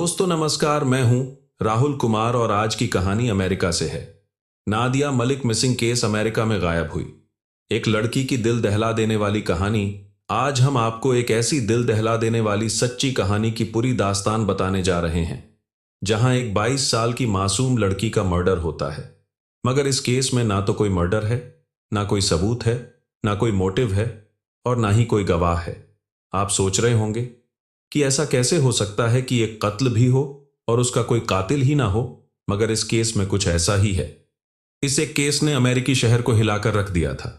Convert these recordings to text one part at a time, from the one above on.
दोस्तों नमस्कार, मैं हूं राहुल कुमार और आज की कहानी अमेरिका से है। Nadia Malik missing case America में गायब हुई। एक लड़की की दिल दहला देने वाली कहानी। आज हम आपको एक ऐसी दिल दहला देने वाली सच्ची कहानी की पूरी दास्तान बताने जा रहे हैं, जहां एक 22 साल की मासूम लड़की का मर्डर होता है। मगर इस केस में ना तो कोई मर्डर है, ना कोई सबूत है, ना कोई मोटिव है और ना ही कोई गवाह है। आप सोच रहे होंगे कि ऐसा कैसे हो सकता है कि एक कत्ल भी हो और उसका कोई कातिल ही ना हो, मगर इस केस में कुछ ऐसा ही है। इस एक केस ने अमेरिकी शहर को हिलाकर रख दिया था।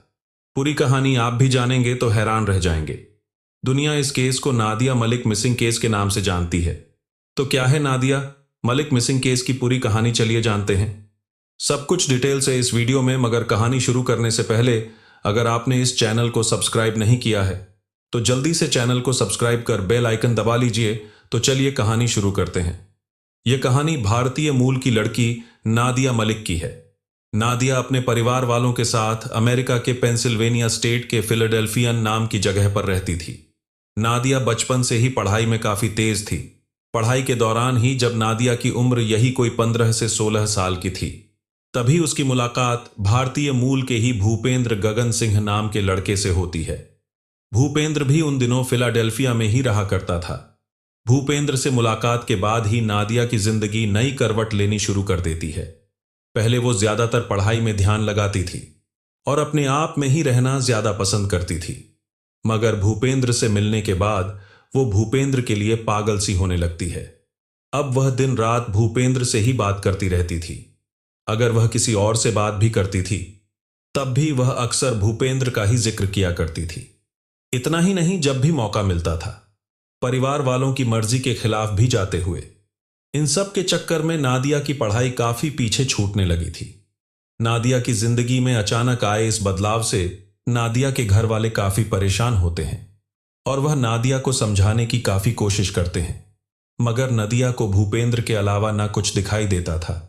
पूरी कहानी आप भी जानेंगे तो हैरान रह जाएंगे। दुनिया इस केस को नादिया मलिक मिसिंग केस के नाम से जानती है। तो क्या है नादिया मलिक मिसिंग केस की पूरी कहानी, चलिए जानते हैं सब कुछ डिटेल से इस वीडियो में। मगर कहानी शुरू करने से पहले अगर आपने इस चैनल को सब्सक्राइब नहीं किया है तो जल्दी से चैनल को सब्सक्राइब कर बेल आइकन दबा लीजिए। तो चलिए कहानी शुरू करते हैं। यह कहानी भारतीय मूल की लड़की नादिया मलिक की है। नादिया अपने परिवार वालों के साथ अमेरिका के पेंसिल्वेनिया स्टेट के फिलाडेल्फिया नाम की जगह पर रहती थी। नादिया बचपन से ही पढ़ाई में काफी तेज थी। पढ़ाई के दौरान ही जब नादिया की उम्र यही कोई 15 से 16 साल की थी, तभी उसकी मुलाकात भारतीय मूल के ही भूपेंद्र गगन सिंह नाम के लड़के से होती है। भूपेंद्र भी उन दिनों फिलाडेल्फिया में ही रहा करता था। भूपेंद्र से मुलाकात के बाद ही नादिया की जिंदगी नई करवट लेनी शुरू कर देती है। पहले वो ज्यादातर पढ़ाई में ध्यान लगाती थी और अपने आप में ही रहना ज्यादा पसंद करती थी। मगर भूपेंद्र से मिलने के बाद वो भूपेंद्र के लिए पागल सी होने लगती है। अब वह दिन रात भूपेंद्र से ही बात करती रहती थी। अगर वह किसी और से बात भी करती थी तब भी वह अक्सर भूपेंद्र का ही जिक्र किया करती थी। इतना ही नहीं, जब भी मौका मिलता था परिवार वालों की मर्जी के खिलाफ भी जाते हुए। इन सब के चक्कर में नादिया की पढ़ाई काफी पीछे छूटने लगी थी। नादिया की जिंदगी में अचानक आए इस बदलाव से नादिया के घर वाले काफी परेशान होते हैं और वह नादिया को समझाने की काफी कोशिश करते हैं। मगर नादिया को भूपेंद्र के अलावा ना कुछ दिखाई देता था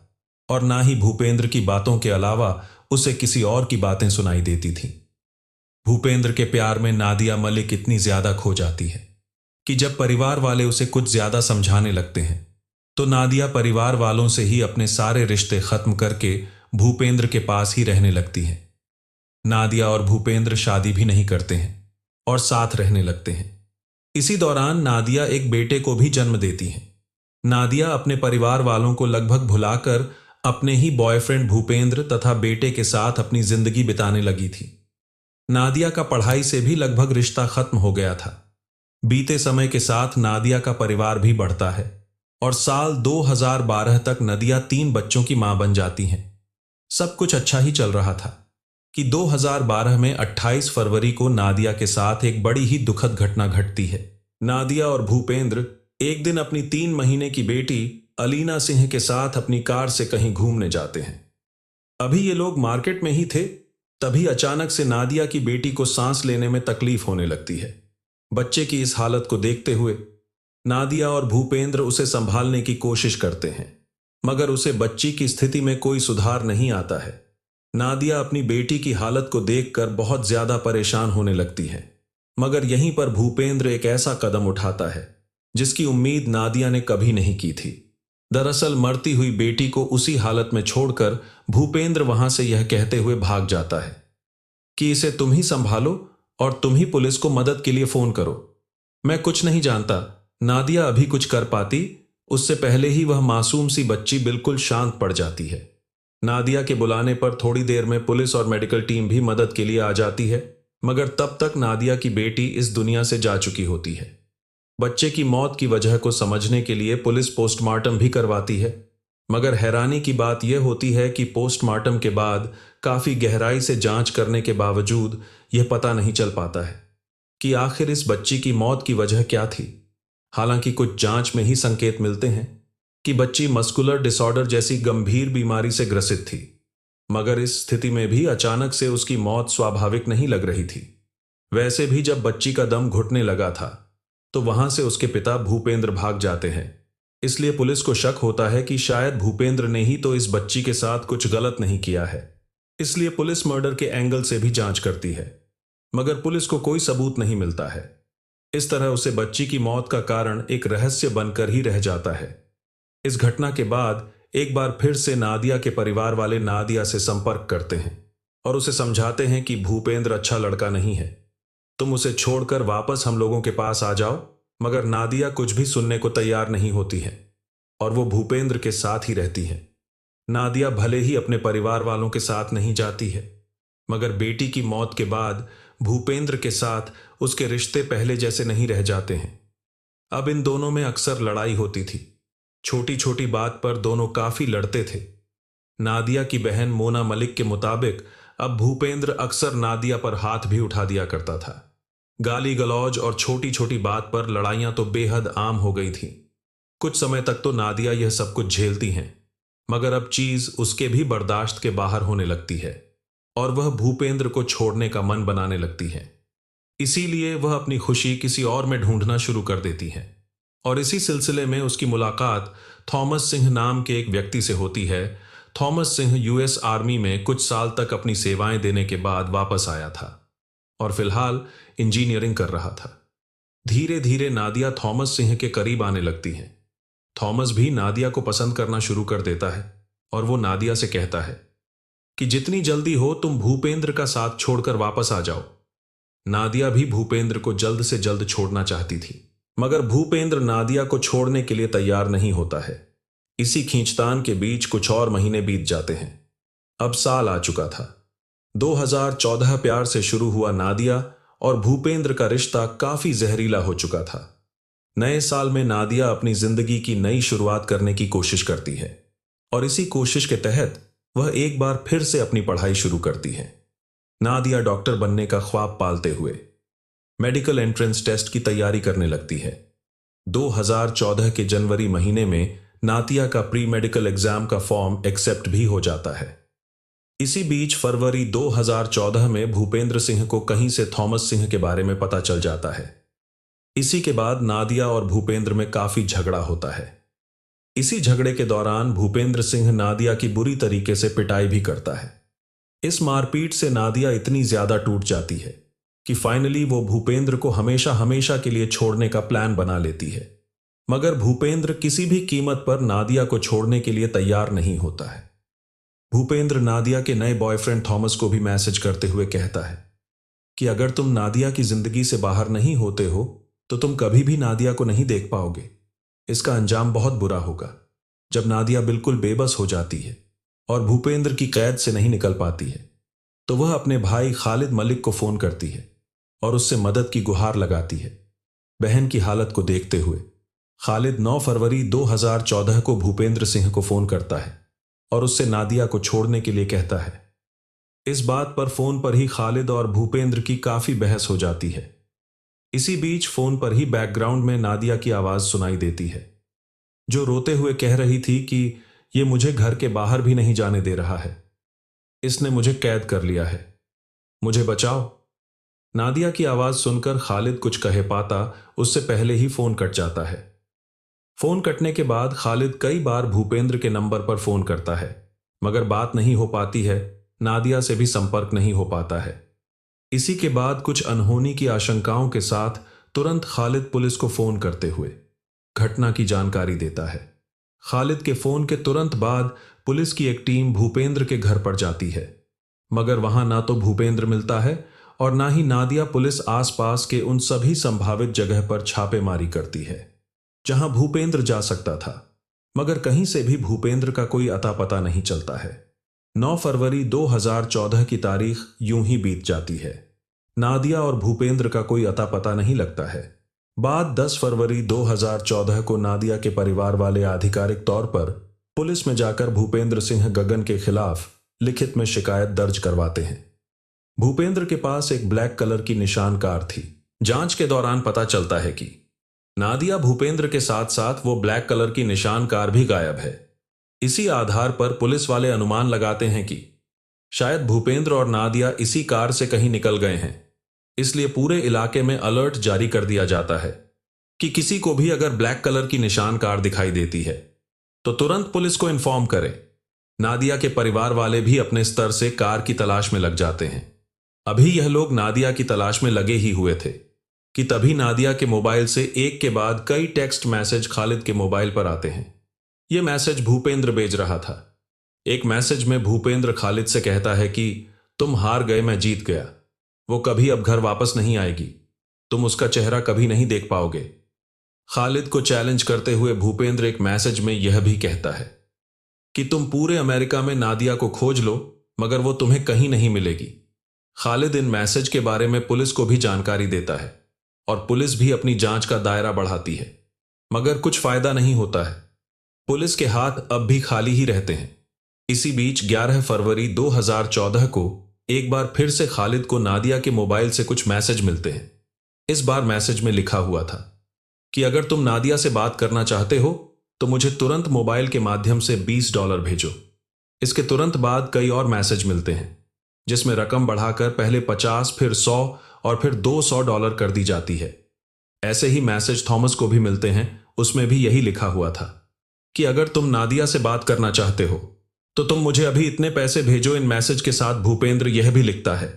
और ना ही भूपेंद्र की बातों के अलावा उसे किसी और की बातें सुनाई देती थीं। भूपेंद्र के प्यार में नादिया मलिक इतनी ज्यादा खो जाती है कि जब परिवार वाले उसे कुछ ज्यादा समझाने लगते हैं तो नादिया परिवार वालों से ही अपने सारे रिश्ते खत्म करके भूपेंद्र के पास ही रहने लगती है। नादिया और भूपेंद्र शादी भी नहीं करते हैं और साथ रहने लगते हैं। इसी दौरान नादिया एक बेटे को भी जन्म देती है। नादिया अपने परिवार वालों को लगभग भुलाकर अपने ही बॉयफ्रेंड भूपेंद्र तथा बेटे के साथ अपनी जिंदगी बिताने लगी थी। नादिया का पढ़ाई से भी लगभग रिश्ता खत्म हो गया था। बीते समय के साथ नादिया का परिवार भी बढ़ता है और साल 2012 तक नादिया 3 बच्चों की मां बन जाती हैं। सब कुछ अच्छा ही चल रहा था कि 2012 में 28 फरवरी को नादिया के साथ एक बड़ी ही दुखद घटना घटती है। नादिया और भूपेंद्र एक दिन अपनी 3 महीने की बेटी अलीना सिंह के साथ अपनी कार से कहीं घूमने जाते हैं। अभी ये लोग मार्केट में ही थे, तभी अचानक से नादिया की बेटी को सांस लेने में तकलीफ होने लगती है। बच्चे की इस हालत को देखते हुए नादिया और भूपेंद्र उसे संभालने की कोशिश करते हैं, मगर उसे बच्ची की स्थिति में कोई सुधार नहीं आता है। नादिया अपनी बेटी की हालत को देखकर बहुत ज्यादा परेशान होने लगती है, मगर यहीं पर भूपेंद्र एक ऐसा कदम उठाता है जिसकी उम्मीद नादिया ने कभी नहीं की थी। दरअसल मरती हुई बेटी को उसी हालत में छोड़कर भूपेंद्र वहां से यह कहते हुए भाग जाता है कि इसे तुम ही संभालो और तुम ही पुलिस को मदद के लिए फोन करो। मैं कुछ नहीं जानता नादिया अभी कुछ कर पाती, उससे पहले ही वह मासूम सी बच्ची बिल्कुल शांत पड़ जाती है। नादिया के बुलाने पर थोड़ी देर में पुलिस और मेडिकल टीम भी मदद के लिए आ जाती है, मगर तब तक नादिया की बेटी इस दुनिया से जा चुकी होती है। बच्चे की मौत की वजह को समझने के लिए पुलिस पोस्टमार्टम भी करवाती है, मगर हैरानी की बात यह होती है कि पोस्टमार्टम के बाद काफी गहराई से जांच करने के बावजूद यह पता नहीं चल पाता है कि आखिर इस बच्ची की मौत की वजह क्या थी। हालांकि कुछ जांच में ही संकेत मिलते हैं कि बच्ची मस्कुलर डिसऑर्डर जैसी गंभीर बीमारी से ग्रसित थी, मगर इस स्थिति में भी अचानक से उसकी मौत स्वाभाविक नहीं लग रही थी। वैसे भी जब बच्ची का दम घुटने लगा था तो वहां से उसके पिता भूपेंद्र भाग जाते हैं। इसलिए पुलिस को शक होता है कि शायद भूपेंद्र ने ही तो इस बच्ची के साथ कुछ गलत नहीं किया है। इसलिए पुलिस मर्डर के एंगल से भी जांच करती है, मगर पुलिस को कोई सबूत नहीं मिलता है। इस तरह उसे बच्ची की मौत का कारण एक रहस्य बनकर ही रह जाता है। इस घटना के बाद एक बार फिर से नादिया के परिवार वाले नादिया से संपर्क करते हैं और उसे समझाते हैं कि भूपेंद्र अच्छा लड़का नहीं है, तुम उसे छोड़कर वापस हम लोगों के पास आ जाओ। मगर नादिया कुछ भी सुनने को तैयार नहीं होती है और वो भूपेंद्र के साथ ही रहती है। नादिया भले ही अपने परिवार वालों के साथ नहीं जाती है, मगर बेटी की मौत के बाद भूपेंद्र के साथ उसके रिश्ते पहले जैसे नहीं रह जाते हैं। अब इन दोनों में अक्सर लड़ाई होती थी। छोटी छोटी बात पर दोनों काफी लड़ते थे। नादिया की बहन मोना मलिक के मुताबिक अब भूपेंद्र अक्सर नादिया पर हाथ भी उठा दिया करता था। गाली गलौज और छोटी छोटी बात पर लड़ाइयां तो बेहद आम हो गई थीं। कुछ समय तक तो नादिया यह सब कुछ झेलती हैं, मगर अब चीज उसके भी बर्दाश्त के बाहर होने लगती है और वह भूपेंद्र को छोड़ने का मन बनाने लगती है। इसीलिए वह अपनी खुशी किसी और में ढूंढना शुरू कर देती है और इसी सिलसिले में उसकी मुलाकात थॉमस सिंह नाम के एक व्यक्ति से होती है। थॉमस सिंह यूएस आर्मी में कुछ साल तक अपनी सेवाएं देने के बाद वापस आया था और फिलहाल इंजीनियरिंग कर रहा था। धीरे धीरे नादिया थॉमस सिंह के करीब आने लगती है। थॉमस भी नादिया को पसंद करना शुरू कर देता है और वो नादिया से कहता है कि जितनी जल्दी हो तुम भूपेंद्र का साथ छोड़कर वापस आ जाओ। नादिया भी भूपेंद्र को जल्द से जल्द छोड़ना चाहती थी, मगर भूपेंद्र नादिया को छोड़ने के लिए तैयार नहीं होता है। इसी खींचतान के बीच कुछ और महीने बीत जाते हैं। अब साल आ चुका था। 2014 प्यार से शुरू हुआ नादिया और भूपेंद्र का रिश्ता काफी जहरीला हो चुका था। नए साल में नादिया अपनी जिंदगी की नई शुरुआत करने की कोशिश करती है और इसी कोशिश के तहत वह एक बार फिर से अपनी पढ़ाई शुरू करती है। नादिया डॉक्टर बनने का ख्वाब पालते हुए मेडिकल एंट्रेंस टेस्ट की तैयारी करने लगती है। 2014 के जनवरी महीने में नादिया का प्री मेडिकल एग्जाम का फॉर्म एक्सेप्ट भी हो जाता है। इसी बीच फरवरी 2014 में भूपेंद्र सिंह को कहीं से थॉमस सिंह के बारे में पता चल जाता है। इसी के बाद नादिया और भूपेंद्र में काफी झगड़ा होता है। इसी झगड़े के दौरान भूपेंद्र सिंह नादिया की बुरी तरीके से पिटाई भी करता है। इस मारपीट से नादिया इतनी ज्यादा टूट जाती है कि फाइनली वो भूपेंद्र को हमेशा हमेशा के लिए छोड़ने का प्लान बना लेती है। मगर भूपेंद्र किसी भी कीमत पर नादिया को छोड़ने के लिए तैयार नहीं होता है। भूपेंद्र नादिया के नए बॉयफ्रेंड थॉमस को भी मैसेज करते हुए कहता है कि अगर तुम नादिया की जिंदगी से बाहर नहीं होते हो तो तुम कभी भी नादिया को नहीं देख पाओगे। इसका अंजाम बहुत बुरा होगा जब नादिया बिल्कुल बेबस हो जाती है और भूपेंद्र की कैद से नहीं निकल पाती है। तो वह अपने भाई खालिद मलिक को फोन करती है और उससे मदद की गुहार लगाती है। बहन की हालत को देखते हुए खालिद 9 फरवरी 2014 को भूपेंद्र सिंह को फोन करता है और उससे नादिया को छोड़ने के लिए कहता है। इस बात पर फोन पर ही खालिद और भूपेंद्र की काफी बहस हो जाती है। इसी बीच फोन पर ही बैकग्राउंड में नादिया की आवाज सुनाई देती है, जो रोते हुए कह रही थी कि ये मुझे घर के बाहर भी नहीं जाने दे रहा है, इसने मुझे कैद कर लिया है, मुझे बचाओ। नादिया की आवाज सुनकर खालिद कुछ कह पाता उससे पहले ही फोन कट जाता है। फोन कटने के बाद खालिद कई बार भूपेंद्र के नंबर पर फोन करता है, मगर बात नहीं हो पाती है। नादिया से भी संपर्क नहीं हो पाता है। इसी के बाद कुछ अनहोनी की आशंकाओं के साथ तुरंत खालिद पुलिस को फोन करते हुए घटना की जानकारी देता है। खालिद के फोन के तुरंत बाद पुलिस की एक टीम भूपेंद्र के घर पर जाती है, मगर वहां ना तो भूपेंद्र मिलता है और ना ही नादिया। पुलिस आसपास के उन सभी संभावित जगह पर छापेमारी करती है जहां भूपेंद्र जा सकता था, मगर कहीं से भी भूपेंद्र का कोई अता पता नहीं चलता है। 9 फरवरी 2014 की तारीख यूं ही बीत जाती है। नादिया और भूपेंद्र का कोई अता पता नहीं लगता है। बाद 10 फरवरी 2014 को नादिया के परिवार वाले आधिकारिक तौर पर पुलिस में जाकर भूपेंद्र सिंह गगन के खिलाफ लिखित में शिकायत दर्ज करवाते हैं। भूपेंद्र के पास एक ब्लैक कलर की निशान कार थी। जांच के दौरान पता चलता है कि नादिया भूपेंद्र के साथ साथ वो ब्लैक कलर की निशान कार भी गायब है। इसी आधार पर पुलिस वाले अनुमान लगाते हैं कि शायद भूपेंद्र और नादिया इसी कार से कहीं निकल गए हैं। इसलिए पूरे इलाके में अलर्ट जारी कर दिया जाता है कि किसी को भी अगर ब्लैक कलर की निशान कार दिखाई देती है तो तुरंत पुलिस को इन्फॉर्म करें। नादिया के परिवार वाले भी अपने स्तर से कार की तलाश में लग जाते हैं। अभी यह लोग नादिया की तलाश में लगे ही हुए थे कि तभी नादिया के मोबाइल से एक के बाद कई टेक्स्ट मैसेज खालिद के मोबाइल पर आते हैं। यह मैसेज भूपेंद्र भेज रहा था। एक मैसेज में भूपेंद्र खालिद से कहता है कि तुम हार गए, मैं जीत गया। वो कभी अब घर वापस नहीं आएगी, तुम उसका चेहरा कभी नहीं देख पाओगे। खालिद को चैलेंज करते हुए भूपेंद्र एक मैसेज में यह भी कहता है कि तुम पूरे अमेरिका में नादिया को खोज लो, मगर वो तुम्हें कहीं नहीं मिलेगी। खालिद इन मैसेज के बारे में पुलिस को भी जानकारी देता है और पुलिस भी अपनी जांच का दायरा बढ़ाती है, मगर कुछ फायदा नहीं होता है। पुलिस के हाथ अब भी खाली ही रहते हैं। इसी बीच 11 फरवरी 2014 को एक बार फिर से खालिद को नादिया के मोबाइल से कुछ मैसेज मिलते हैं। इस बार मैसेज में लिखा हुआ था कि अगर तुम नादिया से बात करना चाहते हो तो मुझे तुरंत मोबाइल के माध्यम से $20 भेजो। इसके तुरंत बाद कई और मैसेज मिलते हैं जिसमें रकम बढ़ाकर पहले 50, फिर 100 और फिर $200 कर दी जाती है। ऐसे ही मैसेज थॉमस को भी मिलते हैं, उसमें भी यही लिखा हुआ था कि अगर तुम नादिया से बात करना चाहते हो तो तुम मुझे अभी इतने पैसे भेजो। इन मैसेज के साथ भूपेंद्र यह भी लिखता है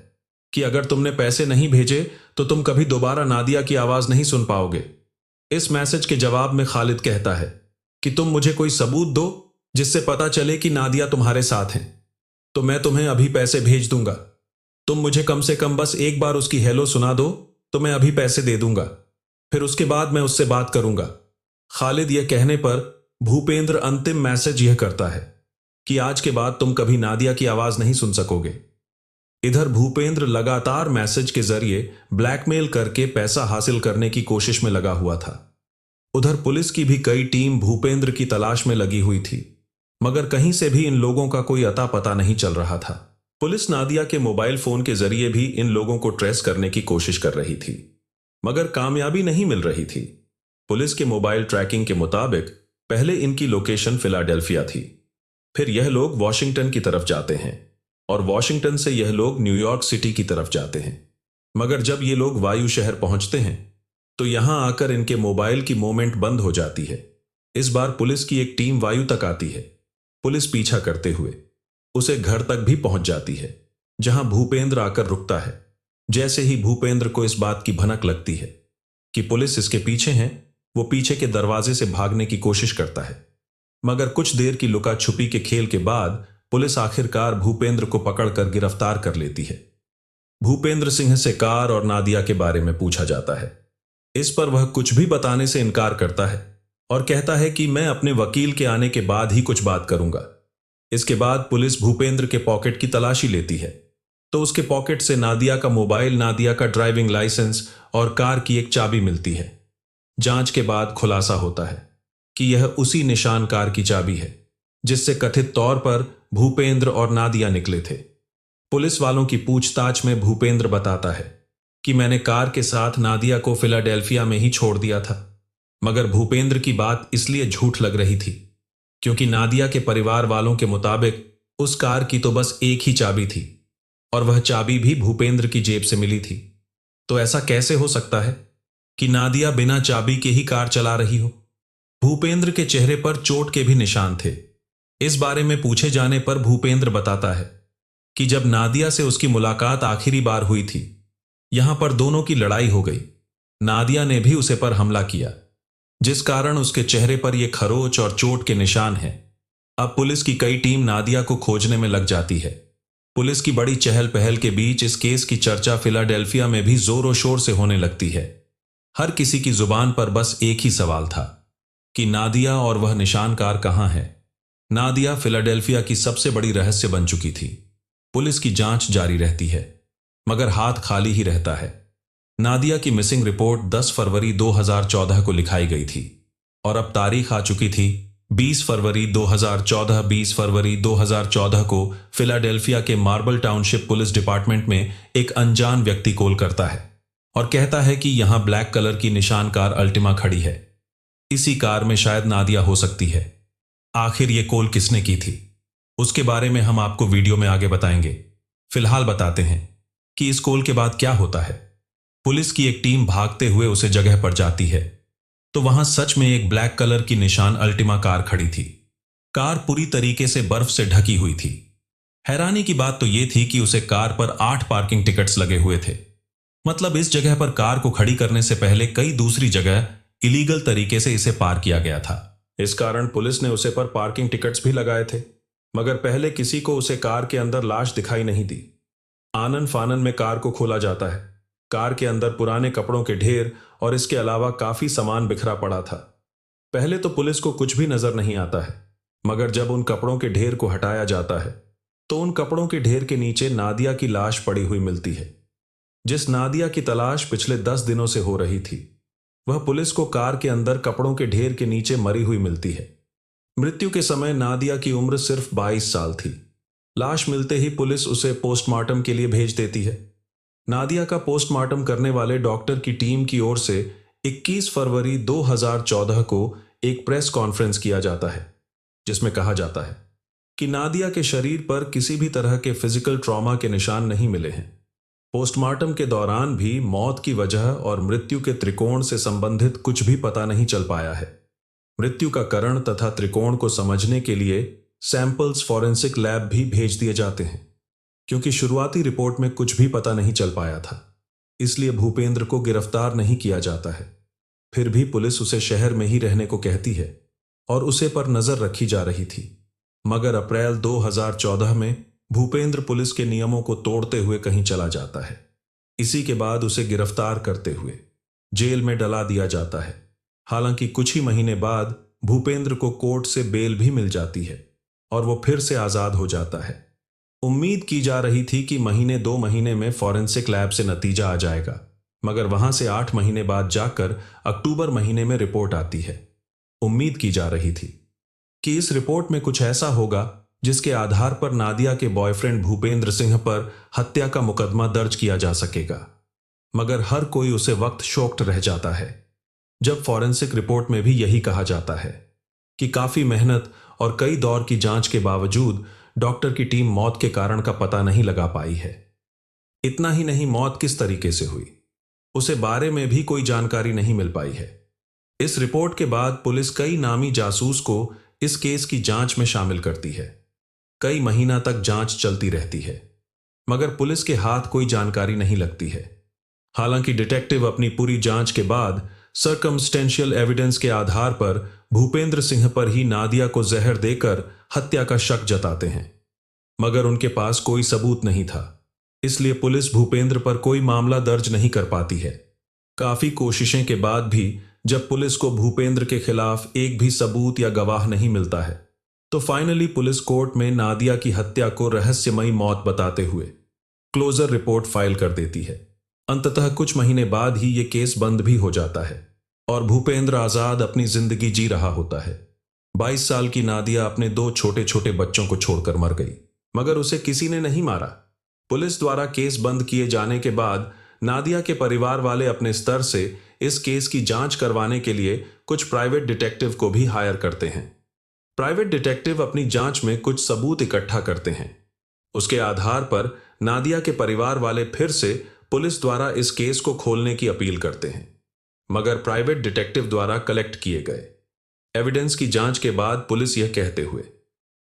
कि अगर तुमने पैसे नहीं भेजे तो तुम कभी दोबारा नादिया की आवाज नहीं सुन पाओगे। इस मैसेज के जवाब में खालिद कहता है कि तुम मुझे कोई सबूत दो जिससे पता चले कि नादिया तुम्हारे साथ हैं, तो मैं तुम्हें अभी पैसे भेज दूंगा। तुम मुझे कम से कम बस एक बार उसकी हेलो सुना दो तो मैं अभी पैसे दे दूंगा, फिर उसके बाद मैं उससे बात करूंगा। खालिद यह कहने पर भूपेंद्र अंतिम मैसेज यह करता है कि आज के बाद तुम कभी नादिया की आवाज नहीं सुन सकोगे। इधर भूपेंद्र लगातार मैसेज के जरिए ब्लैकमेल करके पैसा हासिल करने की कोशिश में लगा हुआ था। उधर पुलिस की भी कई टीम भूपेंद्र की तलाश में लगी हुई थी, मगर कहीं से भी इन लोगों का कोई अता पता नहीं चल रहा था। पुलिस नादिया के मोबाइल फोन के जरिए भी इन लोगों को ट्रेस करने की कोशिश कर रही थी, मगर कामयाबी नहीं मिल रही थी। पुलिस के मोबाइल ट्रैकिंग के मुताबिक पहले इनकी लोकेशन फिलाडेल्फिया थी, फिर यह लोग वॉशिंगटन की तरफ जाते हैं और वॉशिंगटन से यह लोग न्यूयॉर्क सिटी की तरफ जाते हैं। मगर जब ये लोग वायु शहर पहुंचते हैं तो यहां आकर इनके मोबाइल की मूवमेंट बंद हो जाती है। इस बार पुलिस की एक टीम वायु तक आती है। पुलिस पीछा करते हुए उसे घर तक भी पहुंच जाती है, जहां भूपेंद्र आकर रुकता है। जैसे ही भूपेंद्र को इस बात की भनक लगती है कि पुलिस इसके पीछे है, वो पीछे के दरवाजे से भागने की कोशिश करता है, मगर कुछ देर की लुका छुपी के खेल के बाद पुलिस आखिरकार भूपेंद्र को पकड़कर गिरफ्तार कर लेती है। भूपेंद्र सिंह से कार और नादिया के बारे में पूछा जाता है। इस पर वह कुछ भी बताने से इनकार करता है और कहता है कि मैं अपने वकील के आने के बाद ही कुछ बात करूंगा। इसके बाद पुलिस भूपेंद्र के पॉकेट की तलाशी लेती है तो उसके पॉकेट से नादिया का मोबाइल, नादिया का ड्राइविंग लाइसेंस और कार की एक चाबी मिलती है। जांच के बाद खुलासा होता है कि यह उसी निशान कार की चाबी है जिससे कथित तौर पर भूपेंद्र और नादिया निकले थे। पुलिस वालों की पूछताछ में भूपेंद्र बताता है कि मैंने कार के साथ नादिया को फिलाडेल्फिया में ही छोड़ दिया था, मगर भूपेंद्र की बात इसलिए झूठ लग रही थी क्योंकि नादिया के परिवार वालों के मुताबिक उस कार की तो बस एक ही चाबी थी और वह चाबी भी भूपेंद्र की जेब से मिली थी। तो ऐसा कैसे हो सकता है कि नादिया बिना चाबी के ही कार चला रही हो? भूपेंद्र के चेहरे पर चोट के भी निशान थे। इस बारे में पूछे जाने पर भूपेंद्र बताता है कि जब नादिया से उसकी मुलाकात आखिरी बार हुई थी, यहां पर दोनों की लड़ाई हो गई। नादिया ने भी उसे पर हमला किया, जिस कारण उसके चेहरे पर यह खरोच और चोट के निशान हैं। अब पुलिस की कई टीम नादिया को खोजने में लग जाती है। पुलिस की बड़ी चहल पहल के बीच इस केस की चर्चा फिलाडेल्फिया में भी जोरों शोर से होने लगती है। हर किसी की जुबान पर बस एक ही सवाल था कि नादिया और वह निशानकार कहां है। नादिया फिलाडेल्फिया की सबसे बड़ी रहस्य बन चुकी थी। पुलिस की जांच जारी रहती है, मगर हाथ खाली ही रहता है। नादिया की मिसिंग रिपोर्ट 10 फरवरी 2014 को लिखाई गई थी और अब तारीख आ चुकी थी 20 फरवरी 2014। 20 फरवरी 2014 को फिलाडेल्फिया के मार्बल टाउनशिप पुलिस डिपार्टमेंट में एक अनजान व्यक्ति कॉल करता है और कहता है कि यहां ब्लैक कलर की निशान कार अल्टिमा खड़ी है। इसी कार में शायद नादिया हो सकती है। आखिर ये कॉल किसने की थी, उसके बारे में हम आपको वीडियो में आगे बताएंगे। फिलहाल बताते हैं कि इस कॉल के बाद क्या होता है। पुलिस की एक टीम भागते हुए उसे जगह पर जाती है तो वहां सच में एक ब्लैक कलर की निशान अल्टिमा कार खड़ी थी। कार पूरी तरीके से बर्फ से ढकी हुई थी। हैरानी की बात तो यह थी कि उसे कार पर 8 पार्किंग टिकट्स लगे हुए थे। मतलब इस जगह पर कार को खड़ी करने से पहले कई दूसरी जगह इलीगल तरीके से इसे पार किया गया था। इस कारण पुलिस ने उसे पर पार्किंग टिकट्स भी लगाए थे, मगर पहले किसी को उसे कार के अंदर लाश दिखाई नहीं दी। आनन फानन में कार को खोला जाता है। कार के अंदर पुराने कपड़ों के ढेर और इसके अलावा काफी सामान बिखरा पड़ा था। पहले तो पुलिस को कुछ भी नजर नहीं आता है, मगर जब उन कपड़ों के ढेर को हटाया जाता है तो उन कपड़ों के ढेर के नीचे नादिया की लाश पड़ी हुई मिलती है। जिस नादिया की तलाश पिछले 10 दिनों से हो रही थी, वह पुलिस को कार के अंदर कपड़ों के ढेर के नीचे मरी हुई मिलती है। मृत्यु के समय नादिया की उम्र सिर्फ 22 साल थी। लाश मिलते ही पुलिस उसे पोस्टमार्टम के लिए भेज देती है। नादिया का पोस्टमार्टम करने वाले डॉक्टर की टीम की ओर से 21 फरवरी 2014 को एक प्रेस कॉन्फ्रेंस किया जाता है, जिसमें कहा जाता है कि नादिया के शरीर पर किसी भी तरह के फिजिकल ट्रॉमा के निशान नहीं मिले हैं। पोस्टमार्टम के दौरान भी मौत की वजह और मृत्यु के त्रिकोण से संबंधित कुछ भी पता नहीं चल पाया है। मृत्यु का कारण तथा त्रिकोण को समझने के लिए सैंपल्स फॉरेंसिक लैब भी भेज दिए जाते हैं, क्योंकि शुरुआती रिपोर्ट में कुछ भी पता नहीं चल पाया था, इसलिए भूपेंद्र को गिरफ्तार नहीं किया जाता है। फिर भी पुलिस उसे शहर में ही रहने को कहती है और उसे पर नजर रखी जा रही थी। मगर अप्रैल 2014 में भूपेंद्र पुलिस के नियमों को तोड़ते हुए कहीं चला जाता है। इसी के बाद उसे गिरफ्तार करते हुए जेल में डला दिया जाता है। हालांकि कुछ ही महीने बाद भूपेंद्र को कोर्ट से बेल भी मिल जाती है और वो फिर से आजाद हो जाता है। उम्मीद की जा रही थी कि महीने 2 महीने में फॉरेंसिक लैब से नतीजा आ जाएगा, मगर वहां से 8 महीने बाद जाकर अक्टूबर महीने में रिपोर्ट आती है। उम्मीद की जा रही थी कि इस रिपोर्ट में कुछ ऐसा होगा जिसके आधार पर नादिया के बॉयफ्रेंड भूपेंद्र सिंह पर हत्या का मुकदमा दर्ज किया जा सकेगा, मगर हर कोई उसे वक्त शॉक्ड रह जाता है जब फॉरेंसिक रिपोर्ट में भी यही कहा जाता है कि काफी मेहनत और कई दौर की जांच के बावजूद डॉक्टर की टीम मौत के कारण का पता नहीं लगा पाई है। इतना ही नहीं, मौत किस तरीके से हुई उसे बारे में भी कोई जानकारी नहीं मिल पाई है। इस रिपोर्ट के बाद पुलिस कई नामी जासूस को इस केस की जांच में शामिल करती है। कई महीना तक जांच चलती रहती है, मगर पुलिस के हाथ कोई जानकारी नहीं लगती है। हालांकि डिटेक्टिव अपनी पूरी जांच के बाद सर्कमस्टेंशियल एविडेंस के आधार पर भूपेंद्र सिंह पर ही नादिया को जहर देकर हत्या का शक जताते हैं, मगर उनके पास कोई सबूत नहीं था, इसलिए पुलिस भूपेंद्र पर कोई मामला दर्ज नहीं कर पाती है। काफी कोशिशें के बाद भी जब पुलिस को भूपेंद्र के खिलाफ एक भी सबूत या गवाह नहीं मिलता है, तो फाइनली पुलिस कोर्ट में नादिया की हत्या को रहस्यमयी मौत बताते हुए क्लोजर रिपोर्ट फाइल कर देती है। अंततः कुछ महीने बाद ही ये केस बंद भी हो जाता है और भूपेंद्र आजाद अपनी जिंदगी जी रहा होता है। 22 साल की नादिया अपने 2 छोटे छोटे बच्चों को छोड़कर मर गई, मगर उसे किसी ने नहीं मारा। पुलिस द्वारा केस बंद किए जाने के बाद नादिया के परिवार वाले अपने स्तर से इस केस की जांच करवाने के लिए कुछ प्राइवेट डिटेक्टिव को भी हायर करते हैं। प्राइवेट डिटेक्टिव अपनी जांच में कुछ सबूत इकट्ठा करते हैं। उसके आधार पर नादिया के परिवार वाले फिर से पुलिस द्वारा इस केस को खोलने की अपील करते हैं, मगर प्राइवेट डिटेक्टिव द्वारा कलेक्ट किए गए एविडेंस की जांच के बाद पुलिस यह कहते हुए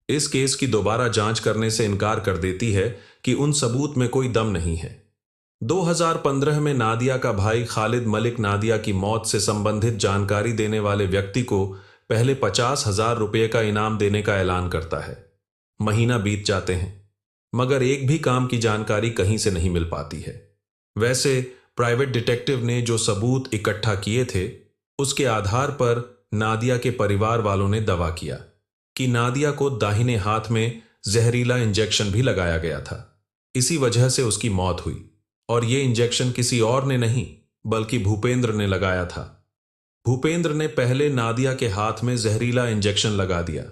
इस केस की दोबारा जांच करने से इनकार कर देती है कि उन सबूत में कोई दम नहीं है। 2015 में नादिया का भाई खालिद मलिक नादिया की मौत से संबंधित जानकारी देने वाले व्यक्ति को पहले 50,000 रुपये का इनाम देने का ऐलान करता है। महीना बीत जाते हैं, मगर एक भी काम की जानकारी कहीं से नहीं मिल पाती है। वैसे प्राइवेट डिटेक्टिव ने जो सबूत इकट्ठा किए थे, उसके आधार पर नादिया के परिवार वालों ने दावा किया कि नादिया को दाहिने हाथ में जहरीला इंजेक्शन भी लगाया गया था। इसी वजह से उसकी मौत हुई और ये इंजेक्शन किसी और ने नहीं बल्कि भूपेंद्र ने लगाया था। भूपेंद्र ने पहले नादिया के हाथ में जहरीला इंजेक्शन लगा दिया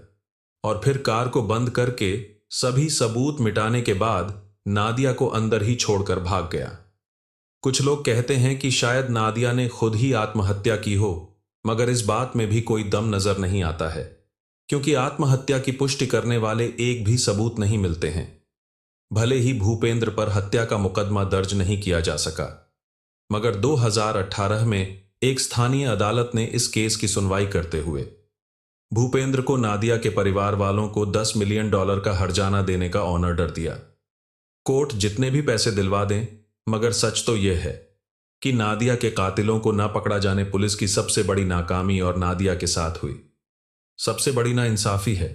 और फिर कार को बंद करके सभी सबूत मिटाने के बाद नादिया को अंदर ही छोड़कर भाग गया। कुछ लोग कहते हैं कि शायद नादिया ने खुद ही आत्महत्या की हो, मगर इस बात में भी कोई दम नजर नहीं आता है, क्योंकि आत्महत्या की पुष्टि करने वाले एक भी सबूत नहीं मिलते हैं। भले ही भूपेंद्र पर हत्या का मुकदमा दर्ज नहीं किया जा सका, मगर 2018 में एक स्थानीय अदालत ने इस केस की सुनवाई करते हुए भूपेंद्र को नादिया के परिवार वालों को $10 मिलियन का हर्जाना देने का ऑर्डर दिया। कोर्ट जितने भी पैसे दिलवा दें, मगर सच तो यह है कि नादिया के कातिलों को न पकड़ा जाने पुलिस की सबसे बड़ी नाकामी और नादिया के साथ हुई। सबसे बड़ी नाइंसाफी है।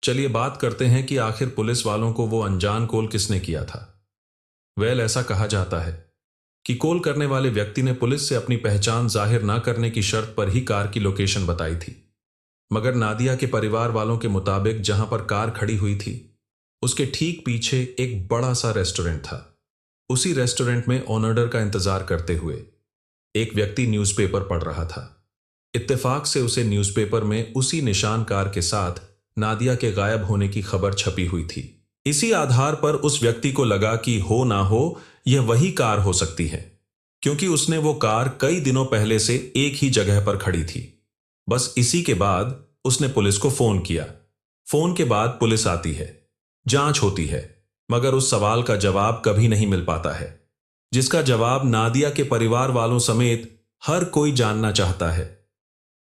चलिए बात करते हैं कि आखिर पुलिस वालों को वो अनजान कॉल किसने किया था। वेल, ऐसा कहा जाता है कि कॉल करने वाले व्यक्ति ने पुलिस से अपनी पहचान जाहिर न करने की शर्त पर ही कार की लोकेशन बताई थी। मगर नादिया के परिवार वालों के मुताबिक जहां पर कार खड़ी हुई थी उसके ठीक पीछे एक बड़ा सा रेस्टोरेंट था। उसी रेस्टोरेंट में ऑनर का इंतजार करते हुए एक व्यक्ति न्यूज़पेपर पढ़ रहा था। इत्तेफाक से उसे न्यूज़पेपर में उसी निशान कार के साथ नादिया के गायब होने की खबर छपी हुई थी। इसी आधार पर उस व्यक्ति को लगा कि हो ना हो यह वही कार हो सकती है, क्योंकि उसने वो कार कई दिनों पहले से एक ही जगह पर खड़ी थी। बस इसी के बाद उसने पुलिस को फोन किया। फोन के बाद पुलिस आती है, जांच होती है, मगर उस सवाल का जवाब कभी नहीं मिल पाता है, जिसका जवाब नादिया के परिवार वालों समेत हर कोई जानना चाहता है।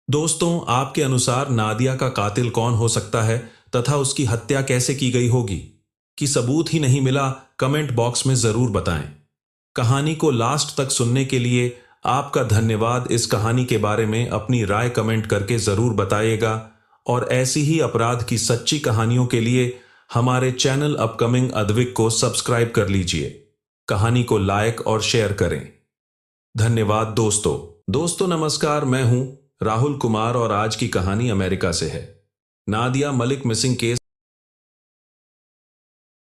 दोस्तों, आपके अनुसार नादिया का कातिल कौन हो सकता है तथा उसकी हत्या कैसे की गई होगी? कि सबूत ही नहीं मिला, कमेंट बॉक्स में जरूर बताएं। कहानी को लास्ट तक सुनने के लिए आपका धन्यवाद। इस कहानी के बारे में अपनी राय कमेंट करके जरूर बताइएगा और ऐसी ही अपराध की सच्ची कहानियों के लिए हमारे चैनल अपकमिंग अद्विक को सब्सक्राइब कर लीजिए। कहानी को लाइक और शेयर करें। धन्यवाद दोस्तों नमस्कार, मैं हूं राहुल कुमार और आज की कहानी अमेरिका से है। Nadia Malik missing case